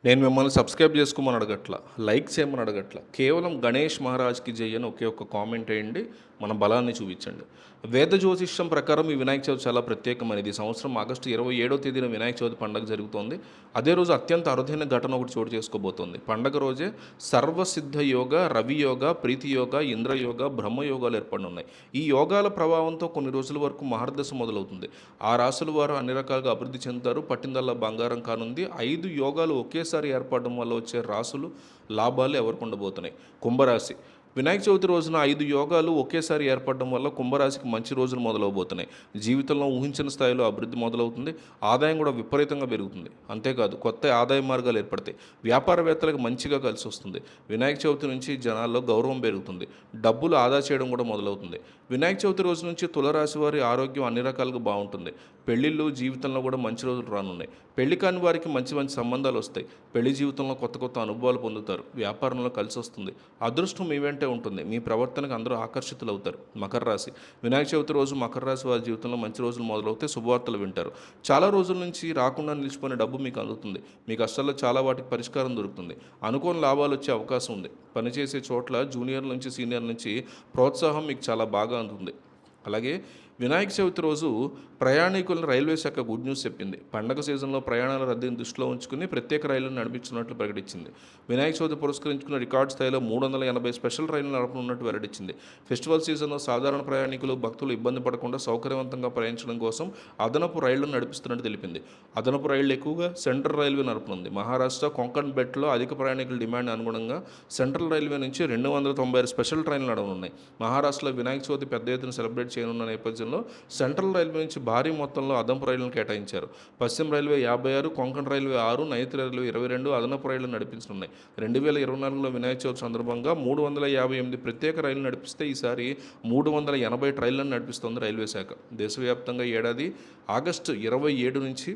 నేను మిమ్మల్ని సబ్స్క్రైబ్ చేసుకోమని అడగట్ల, లైక్ చేయమని అడగట్ల. కేవలం గణేష్ మహారాజ్కి జై అని ఒకే ఒక్క కామెంట్ వేయండి, మన బలాన్ని చూపించండి. వేద జ్యోతిష్యం ప్రకారం ఈ వినాయక చవితి చాలా ప్రత్యేకమైనది. ఈ సంవత్సరం ఆగస్టు 27వ తేదీన వినాయక చవితి పండుగ జరుగుతోంది. అదే రోజు అత్యంత అరుదైన ఘటన ఒకటి చోటు చేసుకోబోతోంది. పండగ రోజే సర్వసిద్ధ యోగ, రవి యోగ, ప్రీతి యోగ, ఇంద్రయోగ, బ్రహ్మయోగాలు ఏర్పడనున్నాయి. ఈ యోగాల ప్రభావంతో కొన్ని రోజుల వరకు మహర్దశ మొదలవుతుంది. ఆ రాసుల వారు అన్ని రకాలుగా అభివృద్ధి చెందుతారు. పట్టిందల్లా బంగారం కానుంది. 5 యోగాలు ఒకేసారి ఏర్పడడం వల్ల వచ్చే రాసులు లాభాలు ఎవరికి ఉండబోతున్నాయి. కుంభరాశి వినాయక చవితి రోజున 5 యోగాలు ఒకేసారి ఏర్పడడం వల్ల కుంభరాశికి మంచి రోజులు మొదలవబోతున్నాయి. జీవితంలో ఊహించిన స్థాయిలో అభివృద్ధి మొదలవుతుంది. ఆదాయం కూడా విపరీతంగా పెరుగుతుంది. అంతేకాదు కొత్త ఆదాయ మార్గాలు ఏర్పడతాయి. వ్యాపారవేత్తలకు మంచిగా కలిసి వస్తుంది. వినాయక చవితి నుంచి జనాల్లో గౌరవం పెరుగుతుంది. డబ్బులు ఆదా చేయడం కూడా మొదలవుతుంది. వినాయక చవితి రోజు నుంచి తులరాశి వారి ఆరోగ్యం అన్ని రకాలుగా బాగుంటుంది. పెళ్ళిళ్ళు జీవితంలో కూడా మంచి రోజులు రానున్నాయి. పెళ్లి కాని వారికి మంచి మంచి సంబంధాలు వస్తాయి. పెళ్లి జీవితంలో కొత్త కొత్త అనుభవాలు పొందుతారు. వ్యాపారంలో కలిసి వస్తుంది. అదృష్టం మీ వెంటే ఉంటుంది. మీ ప్రవర్తనకు అందరూ ఆకర్షితులు అవుతారు. మకర రాశి వినాయక చవితి రోజు మకర రాశి వారి జీవితంలో మంచి రోజులు మొదలవుతే శుభవార్తలు వింటారు. చాలా రోజుల నుంచి రాకుండా నిలిచిపోయిన డబ్బు మీకు అందుతుంది. మీ కష్టాల్లో చాలా వాటికి పరిష్కారం దొరుకుతుంది. అనుకోని లాభాలు వచ్చే అవకాశం ఉంది. పనిచేసే చోట్ల జూనియర్ నుంచి సీనియర్ నుంచి ప్రోత్సాహం మీకు చాలా బాగా అందుతుంది. అలాగే వినాయక చవితి రోజు ప్రయాణికులను రైల్వే శాఖ గుడ్ న్యూస్ చెప్పింది. పండగ సీజన్లో ప్రయాణాల రద్దీని దృష్టిలో ఉంచుకుని ప్రత్యేక రైళ్లను నడిపించినట్లు ప్రకటించింది. వినాయక చవితి పురస్కరించుకున్న రికార్డు స్థాయిలో 380 స్పెషల్ రైళ్లు నడపనున్నట్టు వెల్లడించింది. ఫెస్టివల్ సీజన్లో సాధారణ ప్రయాణికులు భక్తులు ఇబ్బంది పడకుండా సౌకర్యవంతంగా ప్రయాణించడం కోసం అదనపు రైళ్లను నడిపిస్తున్నట్టు తెలిపింది. అదనపు రైళ్లు ఎక్కువగా సెంట్రల్ రైల్వే నడపనుంది. మహారాష్ట్ర కొంకణ్ బెల్ట్లో అధిక ప్రయాణికుల డిమాండ్ అనుగుణంగా సెంట్రల్ రైల్వే నుంచి 296 స్పెషల్ ట్రైన్లు నడవనున్నాయి. మహారాష్ట్రలో వినాయక చవితి పెద్ద ఎత్తున సెలబ్రేట్ చేయనున్న నేపథ్యంలో సెంట్రల్ రైల్వే నుంచి భారీ మొత్తంలో అదనపు రైళ్లను కేటాయించారు. పశ్చిమ రైల్వే 56, కొంకణ్ రైల్వే 6, నైరుతి రైల్వే 22 అదనపు రైళ్లను నడిపించనున్నాయి. 2024లో వినాయక చవితి సందర్భంగా 358 ప్రత్యేక రైళ్లు నడిపిస్తే ఈసారి 380 ట్రైన్లను నడిపిస్తోంది రైల్వే శాఖ. దేశవ్యాప్తంగా ఏడాది ఆగస్టు 27 నుంచి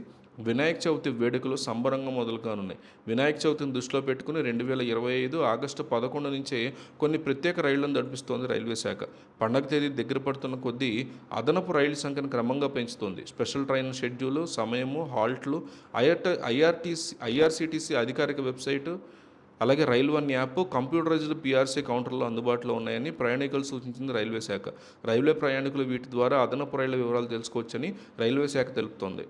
వినాయక చవితి వేడుకలు సంబరంగా మొదలు కానున్నాయి. వినాయక చవితిని దృష్టిలో పెట్టుకుని 2025 ఆగస్టు 11 నుంచే కొన్ని ప్రత్యేక రైళ్లను నడిపిస్తోంది రైల్వే శాఖ. పండగ తేదీ దగ్గర పడుతున్న కొద్దీ అదనపు రైళ్ల సంఖ్యను క్రమంగా పెంచుతోంది. స్పెషల్ ట్రైన్ షెడ్యూలు, సమయము, హాల్ట్లు ఐఆర్సీటీసీ అధికారిక వెబ్సైటు, అలాగే rail one app, computerised PRC కౌంటర్లో అందుబాటులో ఉన్నాయని ప్రయాణికులు సూచించింది రైల్వే శాఖ. రైల్వే ప్రయాణికులు వీటి ద్వారా అదనపు రైళ్ల వివరాలు తెలుసుకోవచ్చని రైల్వే శాఖ తెలుపుతోంది.